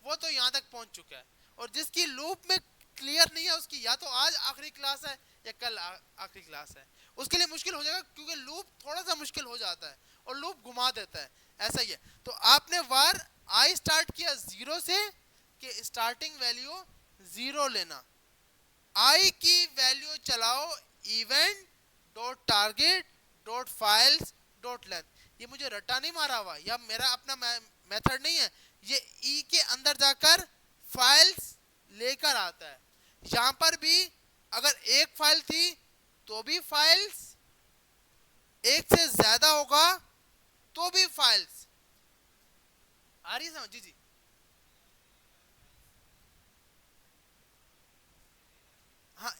Speaker 1: वो तो यहां तक पहुंच चुका है, और जिसकी लूप में क्लियर नहीं है उसकी या तो आज आखिरी क्लास है या कल आखिरी क्लास है, उसके लिए मुश्किल हो जाएगा, क्योंकि लूप थोड़ा सा मुश्किल हो जाता है और लूप घुमा देता है, ऐसा ही है। तो आपने वार आई स्टार्ट किया 0 से, कि स्टार्टिंग वैल्यू 0 लेना, आई की वैल्यू चलाओ event dot target dot files dot length. ये मुझे रट्टा नहीं मारा हुआ, या मेरा अपना मेथड नहीं है, ये ई के अंदर जाकर फाइल्स लेकर आता है। यहां पर भी अगर एक फाइल थी तो भी फाइल्स, एक से ज्यादा होगा तो भी फाइल्स। आ रही है समझ? जी जी हाँ,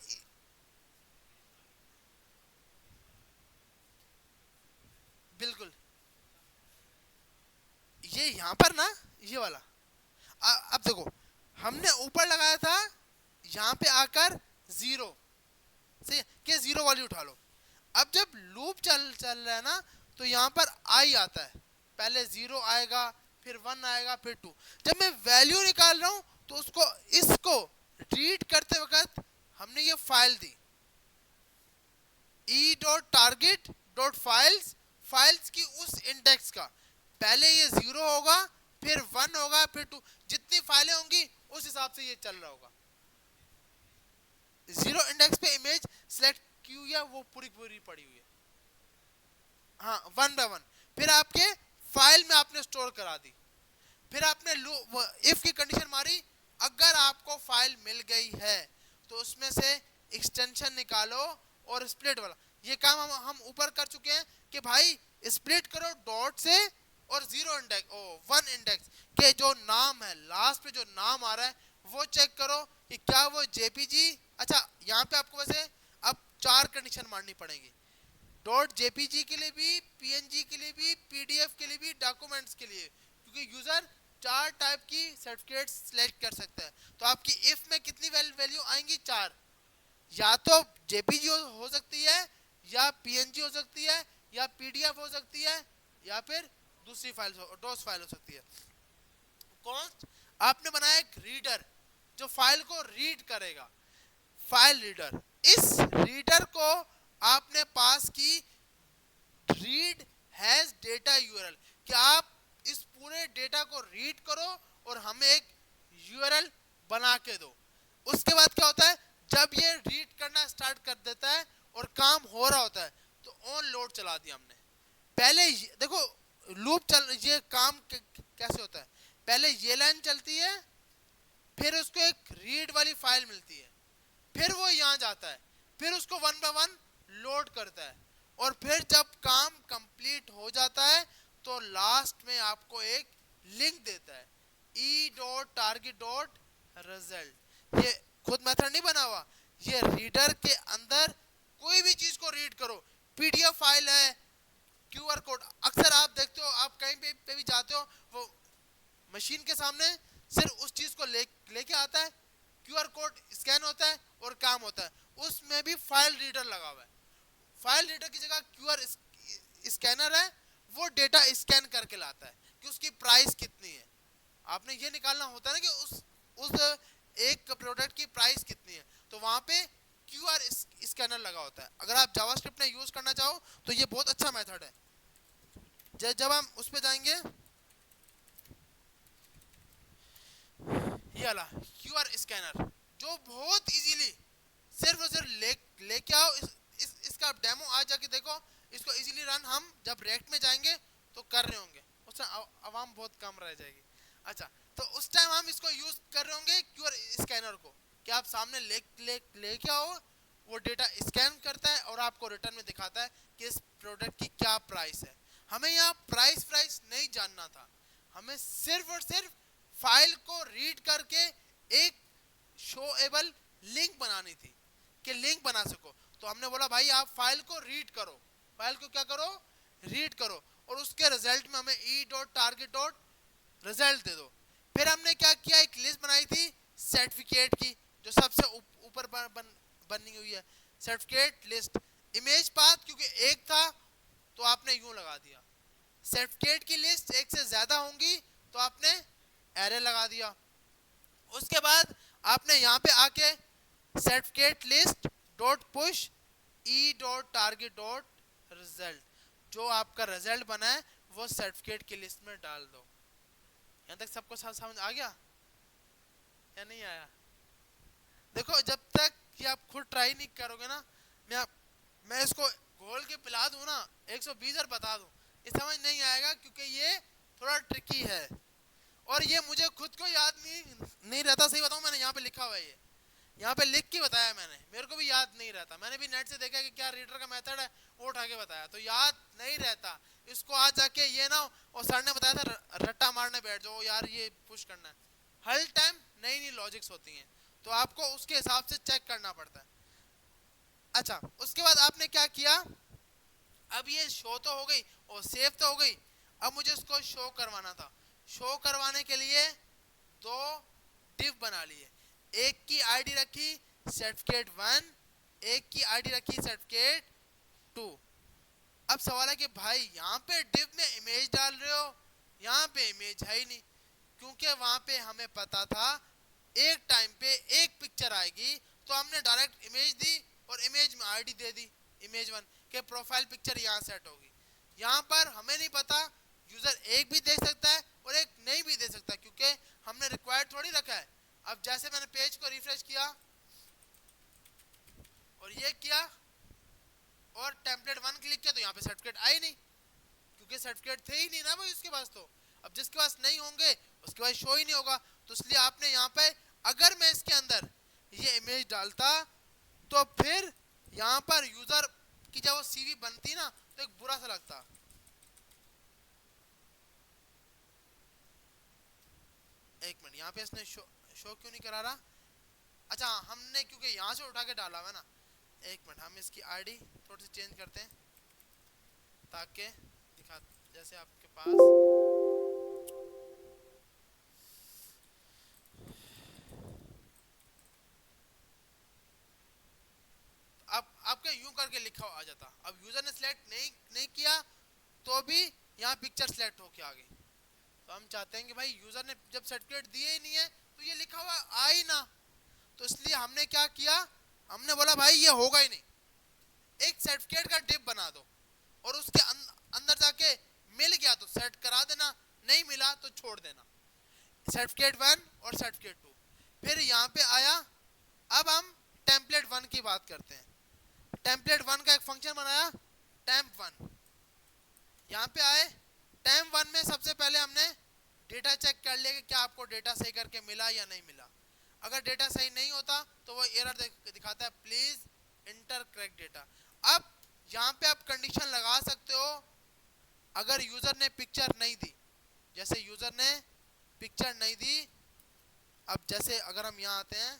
Speaker 1: बिल्कुल। ये यहां पर ना, ये वाला अब देखो, हमने ऊपर लगाया था यहां पे आकर 0, सही है कि 0 वाली उठा लो। अब जब लूप चल रहा है ना, तो यहां पर आई आता है, पहले 0 आएगा, फिर 1 आएगा, फिर 2। जब मैं वैल्यू निकाल रहा हूं तो उसको, इसको रीड करते वक्त हमने ये फाइल दी E dot target dot files, files की उस इंडेक्स का पहले ये 0 होगा, फिर 1 होगा, फिर 2, जितनी फाइलें होंगी उस हिसाब से ये चल रहा होगा। 0 इंडेक्स पे इमेज सिलेक्ट की हुई है, वो पूरी पूरी पड़ी हुई है, हाँ 1 बाय 1। फिर आपके फाइल में आपने स्टोर करा दी, फिर आपने इफ की कंडीशन मारी, अगर आपको फाइल मिल गई है तो उसमें से एक्सटेंशन निकालो और स्प्लिट वाला, ये काम हम ऊपर कर चुके हैं कि भाई स्प्लिट करो डॉट से और 0 इंडेक्स 1 इंडेक्स के जो नाम है, लास्ट पे जो नाम आ रहा है वो चेक करो कि क्या वो जेपीजी। अच्छा, यहाँ पे आपको वैसे अब 4 कंडीशन मारनी पड़ेगी, डॉट जेपीजी के लिए भी, पीएनजी के लिए भी, पीडीएफ के लिए भी, डॉक्यूमेंट्स के लिए, क्योंकि यूजर 4 टाइप की सर्टिफिकेट सिलेक्ट कर सकता है। तो आपकी इफ में कितनी वैल्यू आएंगी, 4, या तो जेपीजी हो सकती है, या पीएनजी हो सकती है, या पीडीएफ हो सकती है, या फिर दूसरी फाइल डॉस फाइल हो सकती है। कौन आपने बनाया, एक रीडर जो फाइल को रीड करेगा, फाइल रीडर। इस रीडर को आपने पास की रीड हैज डेटा यूआरएल, कि आप इस पूरे डेटा को रीड करो और हमें एक यूआरएल बना के दो। उसके बाद क्या होता है, जब ये रीड करना स्टार्ट कर देता है और काम हो रहा होता है तो ऑन लोड चला दिया हमने। पहले देखो लूप चल, ये काम कैसे होता है, पहले ये लाइन चलती है, फिर उसको एक रीड वाली फाइल मिलती है, फिर वो यहां जाता है, फिर उसको 1 बाय 1 लोड करता है, और और फिर जब काम कंप्लीट हो जाता है तो लास्ट में आपको एक लिंक देता है e.target.result। ये खुद मेथड नहीं बना हुआ, ये रीडर के अंदर कोई भी चीज को रीड करो, पीडीएफ फाइल है, क्यूआर कोड, अक्सर आप देखते हो, आप कहीं पे भी जाते हो, वो मशीन के सामने सिर्फ उस चीज को लेके आता है, क्यूआर कोड स्कैन होता है और काम होता है। उसमें भी फाइल रीडर लगा हुआ है, फाइल रीडर की जगह क्यूआर स्कैनर है, वो डेटा स्कैन करके लाता है कि उसकी प्राइस कितनी है। आपने ये निकालना होता है ना कि उस एक प्रोडक्ट की प्राइस कितनी है, तो वहां पे क्यूआर स्कैनर लगा होता है। अगर आप जावास्क्रिप्ट में यूज करना चाहो तो ये बहुत अच्छा मेथड है। जब हम उस पे जाएंगे, ये वाला क्यूआर स्कैनर जो बहुत इजीली सिर्फ और सिर्फ लेके आओ, इसका डेमो आज जाके देखो, इसको इजीली रन हम जब रिएक्ट में जाएंगे तो कर रहे होंगे, उससे आवाम बहुत कम रह जाएगी। अच्छा, तो उस टाइम हम इसको यूज कर रहे होंगे क्यूआर स्कैनर को, कि आप सामने लेके आओ, वो डेटा स्कैन करता है और आपको रिटर्न में दिखाता है कि इस प्रोडक्ट की क्या प्राइस है। हमें यहाँ प्राइस नहीं जानना था, हमें सिर्फ और सिर्फ फाइल को रीड करके एक शोएबल लिंक बनानी थी कि लिंक बना सको। तो हमने बोला भाई आप फाइल को रीड करो, फाइल को क्या करो, रीड करो, और उसके रिजल्ट में हमें e.target.result दे दो। फिर हमने क्या किया, एक लिस्ट बनाई थी सर्टिफिकेट की जो सबसे ऊपर बनी हुई है, सर्टिफिकेट लिस्ट। इमेज पाथ क्योंकि एक था तो आपने यूं लगा दिया, सर्टिफिकेट की लिस्ट एक से ज्यादा होंगी तो आपने एरे लगा दिया। उसके बाद आपने यहाँ पे आके certificate list dot push e.target.result, जो आपका रिजल्ट बना है वो सर्टिफिकेट की लिस्ट में डाल दो। यहाँ तक सबको समझ आ गया या नहीं आया? देखो जब तक कि आप खुद ट्राई नहीं करोगे ना, मैं इसको घोल के पिला दूं ना, 120 बार बता दूं, ये समझ नहीं आएगा क्योंकि ये थोड़ा ट्रिकी है और ये मुझे खुद को याद नहीं रहता। सही बताऊं, मैंने यहाँ पे लिखा हुआ है, ये यहाँ पे लिख के बताया मैंने, मेरे को भी याद नहीं रहता। मैंने भी नेट से देखा कि क्या रीडर का मेथड है, वो उठा के बताया, तो याद नहीं रहता। इसको आज जाके ये ना, और सर ने बताया था रट्टा मारने बैठ जाओ यार, ये पुश करना है। हर टाइम नई नई लॉजिक्स होती हैं तो आपको उसके हिसाब से चेक करना पड़ता है। अच्छा, उसके बाद आपने क्या किया, अब ये शो तो हो गई और सेव तो हो गई, अब मुझे इसको शो करवाना था। शो करवाने के लिए दो डिव बना लिए, एक की आईडी रखी सर्टिफिकेट 1, एक की आईडी रखी सर्टिफिकेट 2। अब सवाल है कि भाई यहाँ पे डिव में इमेज डाल रहे हो, यहाँ पे इमेज है ही नहीं, क्योंकि वहां पे हमें पता था एक टाइम पे एक पिक्चर आएगी, तो हमने डायरेक्ट इमेज दी और इमेज में आईडी दे दी इमेज 1 के प्रोफाइल पिक्चर यहाँ सेट होगी। यहाँ पर हमें नहीं पता, यूजर एक भी देख सकता है और एक नहीं भी दे सकता, क्योंकि हमने रिक्वायर्ड थोड़ी रखा है। अब जैसे मैंने पेज को रिफ्रेश किया और ये किया और टेम्पलेट 1 क्लिक किया तो यहाँ पे सर्टिफिकेट आई नहीं, क्योंकि सर्टिफिकेट थे ही नहीं ना भाई उसके पास। तो अब जिसके पास नहीं होंगे उसके पास शो ही नहीं होगा। तो इसलिए आपने यहाँ पे, अगर मैं इसके अंदर ये इमेज डालता तो फिर यहाँ पर यूजर की जब वो सीवी बनती ना तो एक बुरा सा लगता। एक मिनट, यहाँ पे इसने शो क्यों नहीं करा रहा? अच्छा, हमने क्योंकि यहाँ से उठा के डाला हुआ ना। एक मिनट, हम इसकी आईडी थोड़ी सी चेंज करते हैं ताकि दिखा, जैसे आपके पास अब आपके यूं करके लिखा आ जाता। अब यूजर ने सिलेक्ट नहीं किया तो भी यहाँ पिक्चर सिलेक्ट होके आ गई। तो हम चाहते हैं कि भाई यूजर ने जब सर्टिफिकेट दिए ही नहीं है तो ये लिखा हुआ आ ही ना। तो इसलिए हमने क्या किया, हमने बोला भाई ये होगा ही नहीं, एक सर्टिफिकेट का डिप बना दो और उसके अंदर जाके मिल गया तो सेट करा देना, नहीं मिला तो छोड़ देना। सर्टिफिकेट 1 और सर्टिफिकेट 2। फिर यहाँ पे आया, अब हम टेम्पलेट 1 की बात करते हैं। टेम्पलेट 1 का एक फंक्शन बनाया टेम्प 1। यहाँ पे आए, टेम्प 1 में सबसे पहले हमने डेटा चेक कर लिया कि क्या आपको डेटा सही करके मिला या नहीं मिला। अगर डेटा सही नहीं होता तो वो एरर दिखाता है, प्लीज इंटर करेक्ट डेटा। अब यहाँ पे आप कंडीशन लगा सकते हो अगर यूजर ने पिक्चर नहीं दी, जैसे यूजर ने पिक्चर नहीं दी। अब जैसे अगर हम यहाँ आते हैं,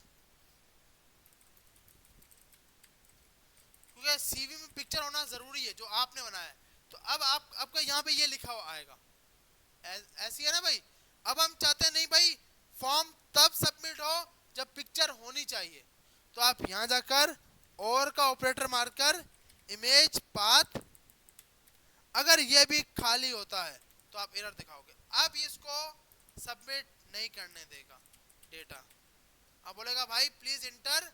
Speaker 1: क्योंकि सीवी में पिक्चर होना जरूरी है जो आपने बनाया है, तो अब आपका यहाँ पे ये लिखा हुआ आएगा, ऐसी है ना भाई। अब हम चाहते हैं नहीं भाई फॉर्म तब सबमिट हो जब पिक्चर होनी चाहिए, तो आप यहाँ जाकर और का ऑपरेटर मारकर इमेज पाथ, अगर ये भी खाली होता है तो आप एरर दिखाओगे। अब इसको सबमिट नहीं करने देगा डेटा, अब बोलेगा भाई प्लीज इंटर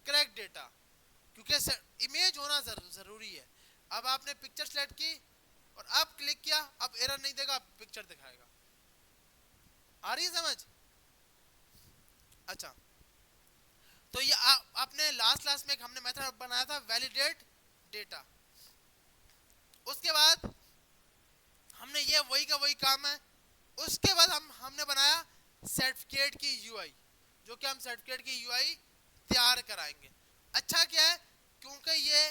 Speaker 1: करेक्ट डेटा, क्योंकि इमेज होना जरूरी है। अब आपने पिक्चर सेलेक्ट की और अब क्लिक किया, अब एरर नहीं देगा, पिक्चर दिखाएगा। आ रही है समझ? अच्छा, तो ये आपने लास्ट में हमने मेथड बनाया था वैलिडेट डेटा। उसके बाद हमने ये वही का वही काम है। उसके बाद हमने बनाया सर्टिफिकेट की यूआई, जो कि हम सर्टिफिकेट की यूआई तैयार कराएंगे। अच्छा क्या है, क्योंकि ये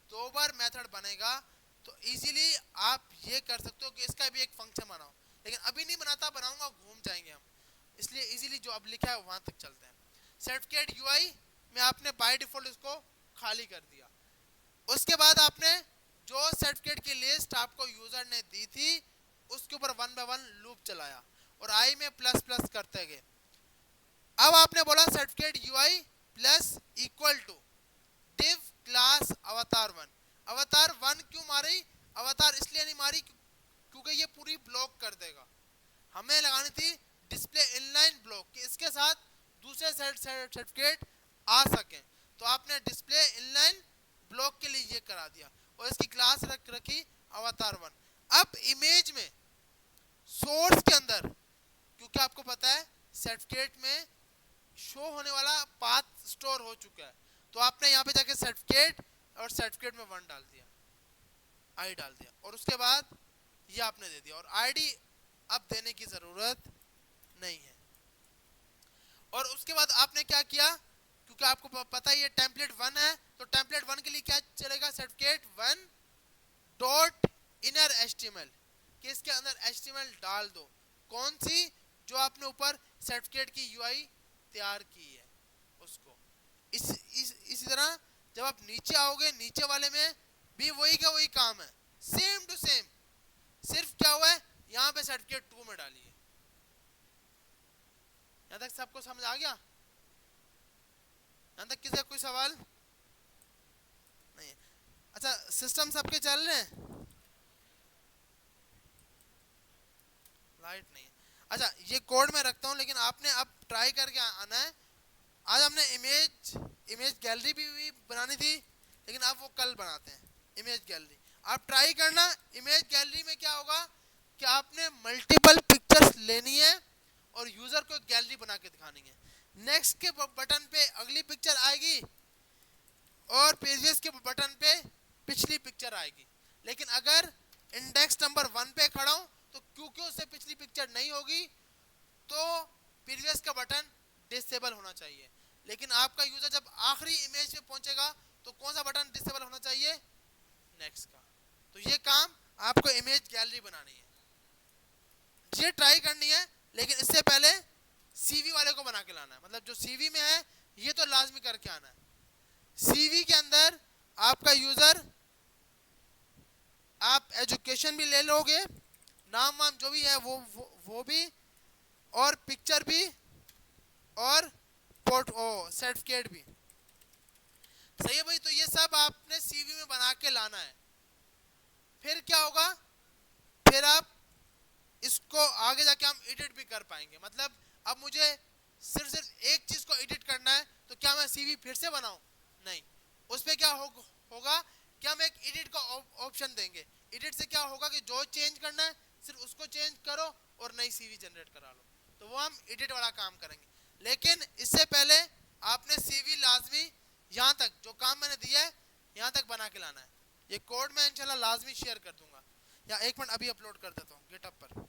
Speaker 1: 2 बार मेथड बनेगा तो इजीली आप ये कर सकते हो कि इसका भी एक फंक्शन बनाओ, लेकिन अभी नहीं बनाता, बनाऊंगा घूम जाएंगे हम, इसलिए इजीली जो अब लिखा है वहां तक चलते हैं। सर्टिफिकेट यूआई में आपने बाय डिफॉल्ट इसको खाली कर दिया। उसके बाद आपने जो सर्टिफिकेट की लिस्ट आपको यूजर ने दी थी उसके ऊपर 1 बाय 1 लूप चलाया और आई में प्लस प्लस करते गए। अब आपने बोला certificate UI plus equal to div class अवतार 1। अवतार 1 क्यों मारी? अवतार इसलिए नहीं मारी क्योंकि ये पूरी ब्लॉक कर देगा। हमें लगानी थी डिस्प्ले इनलाइन ब्लॉक कि इसके साथ दूसरे सर्टिफिकेट आ सकें, तो आपने डिस्प्ले इनलाइन ब्लॉक के लिए ये करा दिया और इसकी क्लास रखी अवतार 1। अब इमेज में सोर्स के अंदर, क्योंकि आपको पता है सर्टिफिकेट में शो होने वाला पाथ स्टोर हो चुका है, तो आपने यहाँ पे जाके सर्टिफिकेट और सर्टिफिकेट में 1 डाल दिया, आई डाल दिया, और उसके बाद ये आपने दे दिया, और आईडी अब देने की जरूरत नहीं है। और उसके बाद आपने क्या किया, क्योंकि आपको पता है ये टेम्पलेट 1 है, तो टेम्पलेट 1 के लिए क्या चलेगा, सर्टिफिकेट 1 डॉट इनर एचटीएमएल, कि इसके अंदर एचटीएमएल डाल दो, कौन सी, जो आपने ऊपर सर्टिफिकेट की यूआई तैयार की है उसको। इसी तरह जब आप नीचे आओगे, नीचे वाले में भी वही का वही काम है, सेम टू सेम, सिर्फ क्या हुआ है यहाँ पे सर्टिफिकेट 2 में डालिए। यहाँ तक सबको समझ आ गया? यहाँ तक किसी कोई सवाल नहीं है? अच्छा, सिस्टम सबके चल रहे हैं? लाइट नहीं है। अच्छा, ये कोड में रखता हूँ, लेकिन आपने अब ट्राई करके आना है। आज हमने इमेज गैलरी भी बनानी थी, लेकिन अब वो कल बनाते हैं इमेज गैलरी। आप ट्राई करना, इमेज गैलरी में क्या होगा कि आपने मल्टीपल पिक्चर्स लेनी है और यूजर को गैलरी बना के दिखानी है। नेक्स्ट के बटन पे अगली पिक्चर आएगी और पेजेस के बटन पे पिछली पिक्चर आएगी, लेकिन अगर इंडेक्स नंबर 1 पे खड़ा हूं तो क्योंकि उससे पिछली पिक्चर नहीं होगी तो प्रीवियस का बटन डिसेबल होना चाहिए। लेकिन आपका यूजर जब आखिरी इमेज पे पहुंचेगा तो कौन सा बटन डिसेबल होना चाहिए, नेक्स्ट का। तो ये काम आपको इमेज गैलरी बनानी है, ये ट्राई करनी है, लेकिन इससे पहले सीवी वाले को बना के लाना है। मतलब जो सीवी में है ये तो लाजमी करके आना है। सीवी के अंदर आपका यूजर, आप एजुकेशन भी ले लोगे, नाम वाम जो भी है वो भी, और पिक्चर भी, और सर्टिफिकेट भी। सही है भाई? तो ये सब आपने सीवी में बना के लाना है। फिर क्या होगा, फिर आप इसको आगे जाके हम एडिट भी कर पाएंगे। मतलब अब मुझे सिर्फ एक चीज को एडिट करना है, तो क्या मैं सीवी फिर से बनाऊं? नहीं, उस पे क्या होगा कि हम एक एडिट का ऑप्शन देंगे। एडिट से क्या होगा कि जो चेंज करना है सिर्फ उसको चेंज करो और नई सीवी जनरेट करा लो, तो वो हम एडिट वाला काम करेंगे। लेकिन इससे पहले आपने सीवी लाजमी यहाँ तक जो काम मैंने दिया है यहाँ तक बना के लाना है। ये कोड मैं इंशाल्लाह लाजमी शेयर कर दूंगा, या 1 मिनट अभी अपलोड कर देता हूँ गिटहब पर।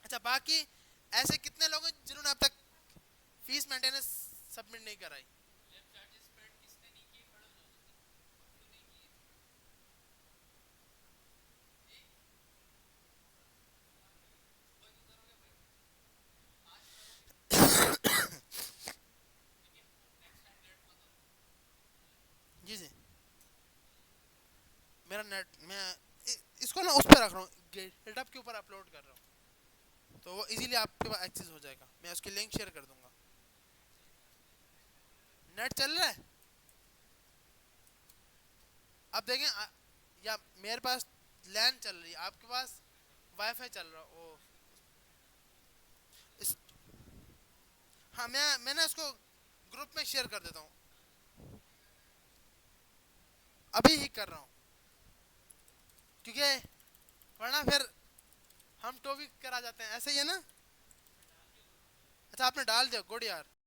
Speaker 1: अच्छा, बाकी ऐसे कितने लोग हैं जिन्होंने अब तक फीस मेंटेनेंस सबमिट नहीं कराई? मेरा नेट, मैं इसको ना उस पर रख रहा हूँ, गिटहब के ऊपर अपलोड कर रहा हूँ, तो वो इजीली आपके पास एक्सेस हो जाएगा। मैं उसकी लिंक शेयर कर दूंगा। नेट चल रहा है? अब देखें या मेरे पास लैन चल रही है, आपके पास वाईफाई चल रहा ओ इस, हाँ मैं ना इसको ग्रुप में शेयर कर देता हूँ, अभी ही कर रहा हूँ, क्योंकि वरना फिर हम टॉपिक करा जाते हैं, ऐसे ही है ना। अच्छा आपने डाल दिया, गुड यार।